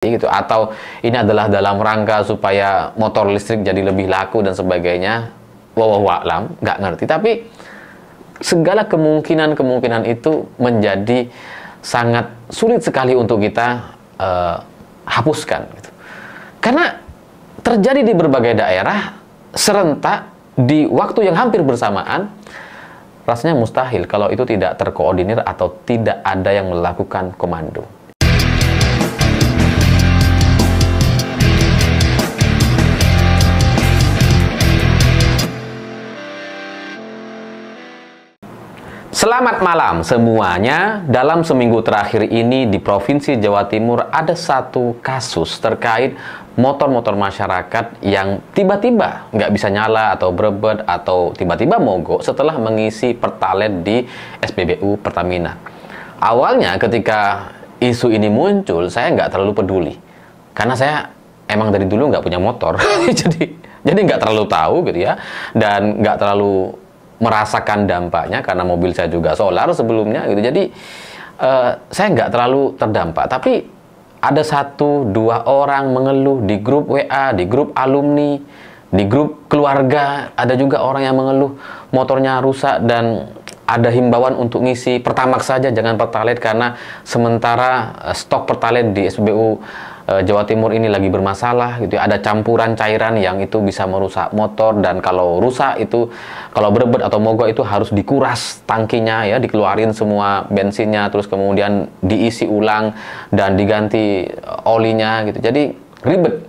gitu, atau ini adalah dalam rangka supaya motor listrik jadi lebih laku dan sebagainya, wallahu a'lam, nggak ngerti. Tapi segala kemungkinan itu menjadi sangat sulit sekali untuk kita hapuskan gitu. Karena terjadi di berbagai daerah serentak di waktu yang hampir bersamaan, rasanya mustahil kalau itu tidak terkoordinir atau tidak ada yang melakukan komando. Selamat malam semuanya. Dalam seminggu terakhir ini di Provinsi Jawa Timur ada satu kasus terkait motor-motor masyarakat yang tiba-tiba nggak bisa nyala atau berebet atau tiba-tiba mogok setelah mengisi Pertalite di SPBU Pertamina. Awalnya ketika isu ini muncul, saya nggak terlalu peduli karena saya emang dari dulu nggak punya motor, jadi nggak terlalu tahu gitu ya, dan nggak terlalu merasakan dampaknya karena mobil saya juga solar sebelumnya gitu. Jadi saya nggak terlalu terdampak. Tapi ada 1-2 orang mengeluh di grup WA, di grup alumni, di grup keluarga. Ada juga orang yang mengeluh motornya rusak dan ada himbauan untuk ngisi Pertamax saja, jangan Pertalite, karena sementara stok Pertalite di SPBU Jawa Timur ini lagi bermasalah gitu ya. Ada campuran cairan yang itu bisa merusak motor, dan kalau rusak itu, kalau berebet atau mogok itu harus dikuras tangkinya ya, dikeluarin semua bensinnya, terus kemudian diisi ulang dan diganti olinya gitu. Jadi ribet.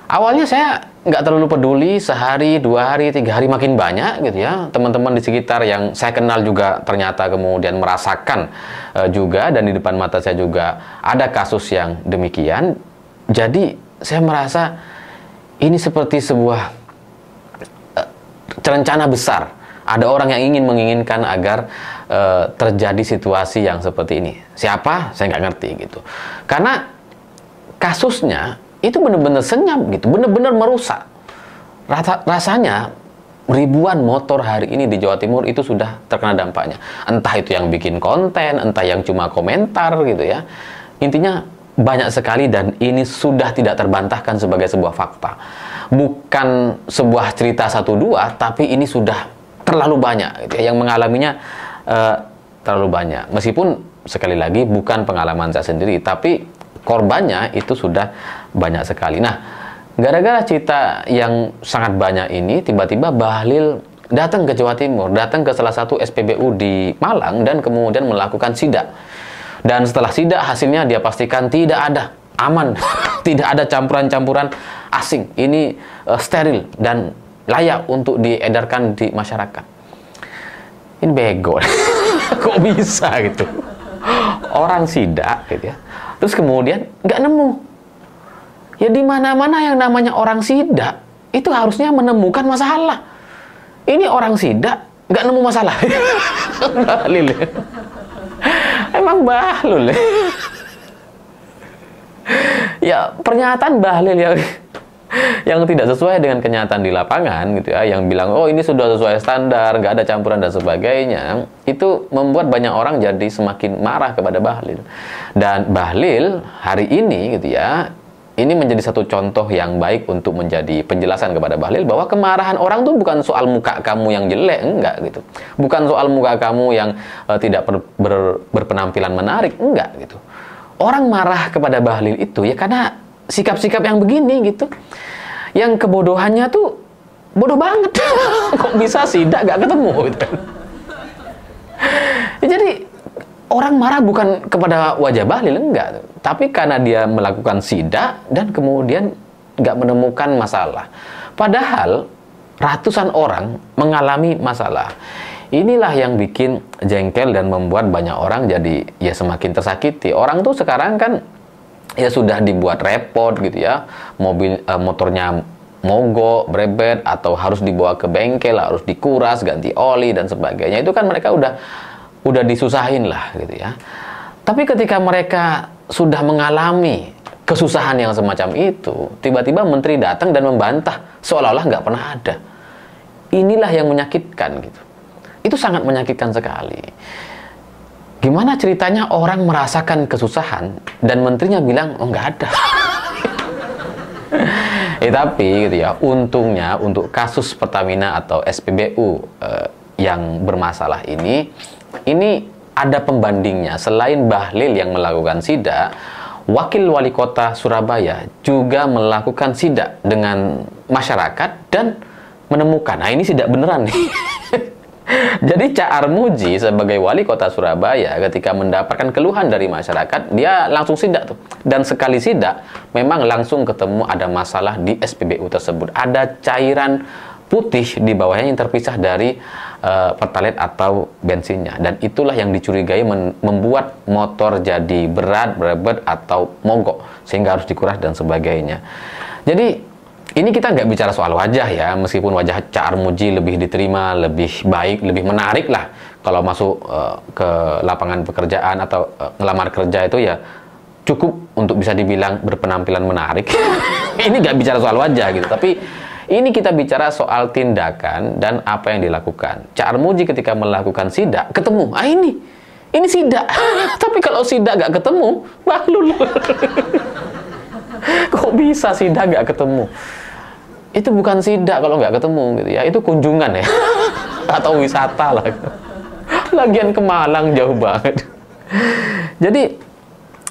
Awalnya saya nggak terlalu peduli, sehari, 2 hari, 3 hari makin banyak gitu ya. Teman-teman di sekitar yang saya kenal juga ternyata kemudian merasakan juga, dan di depan mata saya juga ada kasus yang demikian. Jadi saya merasa ini seperti sebuah rencana besar. Ada orang yang menginginkan agar terjadi situasi yang seperti ini. Siapa? Saya nggak ngerti gitu. Karena kasusnya itu benar-benar senyap gitu, benar-benar merusak. Rasanya ribuan motor hari ini di Jawa Timur itu sudah terkena dampaknya. Entah itu yang bikin konten, entah yang cuma komentar gitu ya. Intinya banyak sekali, dan ini sudah tidak terbantahkan sebagai sebuah fakta. Bukan sebuah cerita 1-2, tapi ini sudah terlalu banyak gitu ya. Yang mengalaminya terlalu banyak. Meskipun sekali lagi bukan pengalaman saya sendiri, tapi korbannya itu sudah banyak sekali. Nah, gara-gara cerita yang sangat banyak ini, tiba-tiba Bahlil datang ke Jawa Timur, datang ke salah satu SPBU di Malang, dan kemudian melakukan sidak. Dan setelah sidak, hasilnya dia pastikan tidak ada, aman, tidak ada campuran-campuran asing. Ini steril dan layak untuk diedarkan di masyarakat. Ini bego. Kok bisa gitu? Orang sidak gitu ya. Terus kemudian nggak nemu. Ya di mana-mana yang namanya orang sidak itu harusnya menemukan masalah. Ini orang sidak nggak nemu masalah. Bahlil. Emang Bahlul. Ya pernyataan Bahlil yang tidak sesuai dengan kenyataan di lapangan gitu ya, yang bilang oh ini sudah sesuai standar, nggak ada campuran dan sebagainya, itu membuat banyak orang jadi semakin marah kepada Bahlil. Dan Bahlil hari ini gitu ya, ini menjadi satu contoh yang baik untuk menjadi penjelasan kepada Bahlil bahwa kemarahan orang tuh bukan soal muka kamu yang jelek, enggak gitu. Bukan soal muka kamu yang tidak berpenampilan menarik, enggak gitu. Orang marah kepada Bahlil itu ya karena sikap-sikap yang begini gitu. Yang kebodohannya tuh bodoh banget. Kok bisa sidak gak ketemu gitu. Jadi orang marah bukan kepada wajah Bahlil, enggak, tapi karena dia melakukan sidak dan kemudian gak menemukan masalah. Padahal ratusan orang mengalami masalah. Inilah yang bikin jengkel dan membuat banyak orang jadi ya semakin tersakiti. Orang tuh sekarang kan ya sudah dibuat repot gitu ya, motornya mogok, berebet, atau harus dibawa ke bengkel, harus dikuras, ganti oli dan sebagainya. Itu kan mereka udah disusahin lah gitu ya. Tapi ketika mereka sudah mengalami kesusahan yang semacam itu, tiba-tiba menteri datang dan membantah seolah-olah nggak pernah ada. Inilah yang menyakitkan gitu. Itu sangat menyakitkan sekali. Gimana ceritanya orang merasakan kesusahan dan menterinya bilang, oh nggak ada. Tapi gitu ya, untungnya untuk kasus Pertamina atau SPBU yang bermasalah ini ada pembandingnya. Selain Bahlil yang melakukan sidak, Wakil Wali Kota Surabaya juga melakukan sidak dengan masyarakat dan menemukan, nah ini sidak beneran nih. Jadi Cak Armuji sebagai Wali Kota Surabaya ketika mendapatkan keluhan dari masyarakat, dia langsung sidak tuh. Dan sekali sidak, memang langsung ketemu ada masalah di SPBU tersebut. Ada cairan putih di bawahnya yang terpisah dari pertalite atau bensinnya. Dan itulah yang dicurigai membuat motor jadi berat, berebet, atau mogok. Sehingga harus dikuras dan sebagainya. Jadi ini kita nggak bicara soal wajah ya, meskipun wajah Cak Armuji lebih diterima, lebih baik, lebih menarik lah kalau masuk ke lapangan pekerjaan atau ngelamar kerja itu ya cukup untuk bisa dibilang berpenampilan menarik. Ini nggak bicara soal wajah gitu, tapi ini kita bicara soal tindakan dan apa yang dilakukan. Cak Armuji ketika melakukan sidak ketemu, ini sidak. Tapi kalau sidak nggak ketemu, bahlul. Kok bisa sidak nggak ketemu? Itu bukan sidak kalau nggak ketemu gitu ya, itu kunjungan ya. Atau wisata lah. Lagian ke Malang jauh banget. Jadi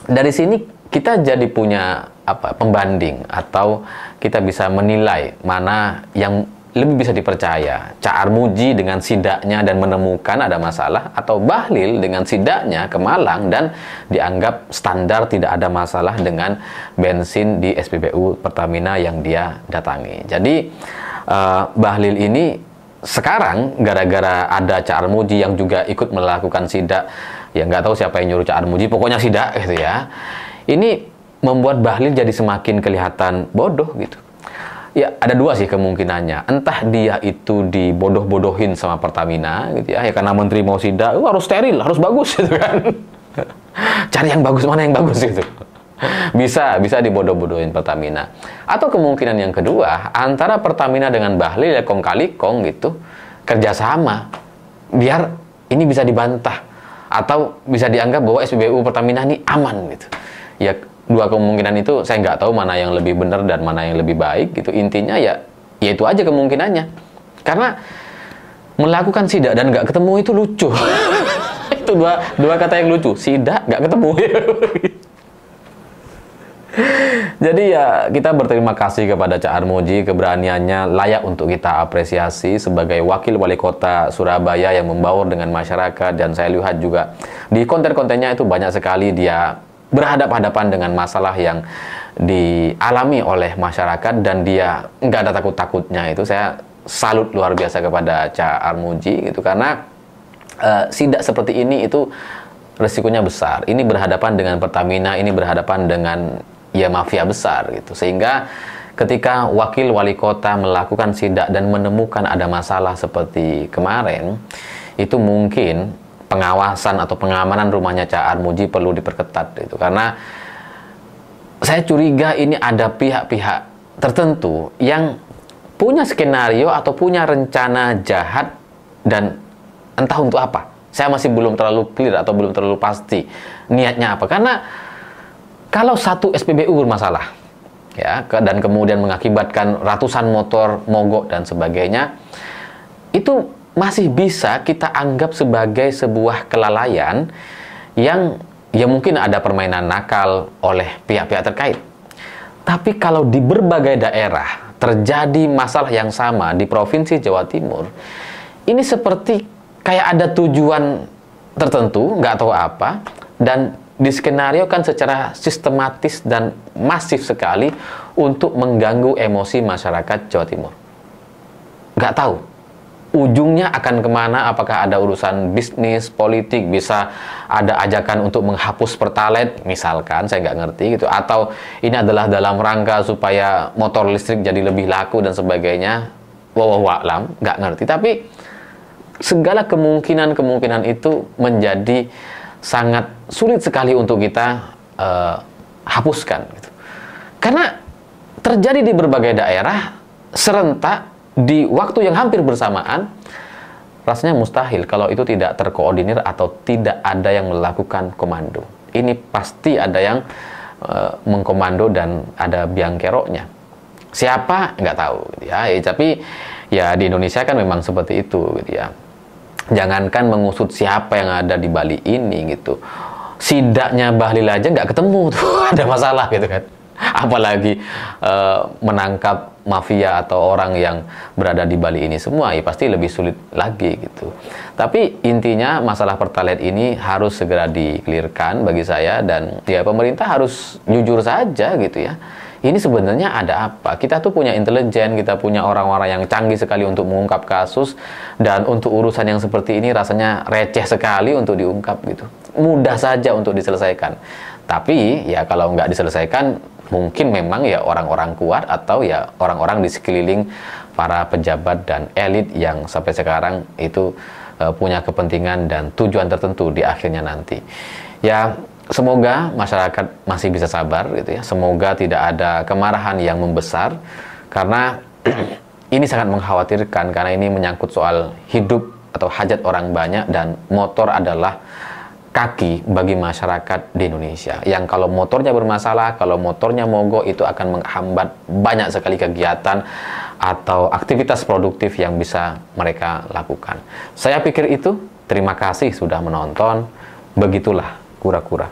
dari sini kita jadi punya pembanding, atau kita bisa menilai mana yang lebih bisa dipercaya. Cak Armuji dengan sidaknya dan menemukan ada masalah, atau Bahlil dengan sidaknya ke Malang dan dianggap standar, tidak ada masalah dengan bensin di SPBU Pertamina yang dia datangi. Jadi Bahlil ini sekarang gara-gara ada Cak Armuji yang juga ikut melakukan sidak, ya nggak tahu siapa yang nyuruh Cak Armuji, pokoknya sidak gitu ya. Ini membuat Bahlil jadi semakin kelihatan bodoh gitu. Ya, ada dua sih kemungkinannya. Entah dia itu dibodoh-bodohin sama Pertamina gitu ya. Ya karena menteri mau sidak, harus steril, harus bagus gitu kan. Cari yang bagus, mana yang bagus gitu. Bisa dibodoh-bodohin Pertamina. Atau kemungkinan yang kedua, antara Pertamina dengan Bahlil ya kong kali kong gitu, kerjasama biar ini bisa dibantah atau bisa dianggap bahwa SPBU Pertamina ini aman gitu. Ya, dua kemungkinan itu saya nggak tahu mana yang lebih benar dan mana yang lebih baik gitu. Intinya ya itu aja kemungkinannya. Karena melakukan sidak dan nggak ketemu itu lucu. Itu dua kata yang lucu, sidak nggak ketemu. Jadi ya kita berterima kasih kepada Cak Armuji, keberaniannya layak untuk kita apresiasi sebagai Wakil Wali Kota Surabaya yang membaur dengan masyarakat. Dan saya lihat juga di konten-kontennya itu banyak sekali dia berhadapan-hadapan dengan masalah yang dialami oleh masyarakat dan dia nggak ada takut-takutnya. Itu saya salut luar biasa kepada Cak Armuji gitu, karena sidak seperti ini itu resikonya besar. Ini berhadapan dengan Pertamina, ini berhadapan dengan ya mafia besar gitu. Sehingga ketika Wakil Wali Kota melakukan sidak dan menemukan ada masalah seperti kemarin, itu mungkin pengawasan atau pengamanan rumahnya Cak Armuji perlu diperketat itu, karena saya curiga ini ada pihak-pihak tertentu yang punya skenario atau punya rencana jahat, dan entah untuk apa. Saya masih belum terlalu clear atau belum terlalu pasti niatnya apa. Karena kalau satu SPBU bermasalah ya, dan kemudian mengakibatkan ratusan motor mogok dan sebagainya, itu masih bisa kita anggap sebagai sebuah kelalaian yang ya mungkin ada permainan nakal oleh pihak-pihak terkait. Tapi kalau di berbagai daerah terjadi masalah yang sama di Provinsi Jawa Timur, ini seperti kayak ada tujuan tertentu, nggak tahu apa, dan diskenariokan secara sistematis dan masif sekali untuk mengganggu emosi masyarakat Jawa Timur. Nggak tahu ujungnya akan kemana, apakah ada urusan bisnis, politik, bisa ada ajakan untuk menghapus pertalite misalkan, saya nggak ngerti gitu, atau ini adalah dalam rangka supaya motor listrik jadi lebih laku dan sebagainya, wallahu a'lam, nggak ngerti. Tapi segala kemungkinan itu menjadi sangat sulit sekali untuk kita hapuskan gitu. Karena terjadi di berbagai daerah serentak di waktu yang hampir bersamaan, rasanya mustahil kalau itu tidak terkoordinir atau tidak ada yang melakukan komando. Ini pasti ada yang mengkomando dan ada biang keroknya. Siapa? Nggak tahu gitu ya. Tapi ya di Indonesia kan memang seperti itu gitu ya. Jangankan mengusut siapa yang ada di Bali ini gitu, sidaknya Bahlil aja nggak ketemu tuh, ada masalah gitu kan. Apalagi menangkap mafia atau orang yang berada di Bali ini semua, ya pasti lebih sulit lagi gitu. Tapi intinya masalah Pertalite ini harus segera di-clearkan bagi saya, dan ya pemerintah harus jujur saja gitu ya. Ini sebenarnya ada apa? Kita tuh punya intelijen, kita punya orang-orang yang canggih sekali untuk mengungkap kasus, dan untuk urusan yang seperti ini rasanya receh sekali untuk diungkap gitu. Mudah saja untuk diselesaikan. Tapi ya kalau nggak diselesaikan, mungkin memang ya orang-orang kuat atau ya orang-orang di sekeliling para pejabat dan elit yang sampai sekarang itu punya kepentingan dan tujuan tertentu di akhirnya nanti. Ya, semoga masyarakat masih bisa sabar gitu ya. Semoga tidak ada kemarahan yang membesar, karena ini sangat mengkhawatirkan, karena ini menyangkut soal hidup atau hajat orang banyak, dan motor adalah kaki bagi masyarakat di Indonesia. Yang kalau motornya bermasalah, kalau motornya mogok, itu akan menghambat banyak sekali kegiatan atau aktivitas produktif yang bisa mereka lakukan. Saya pikir itu. Terima kasih sudah menonton. Begitulah kura-kura.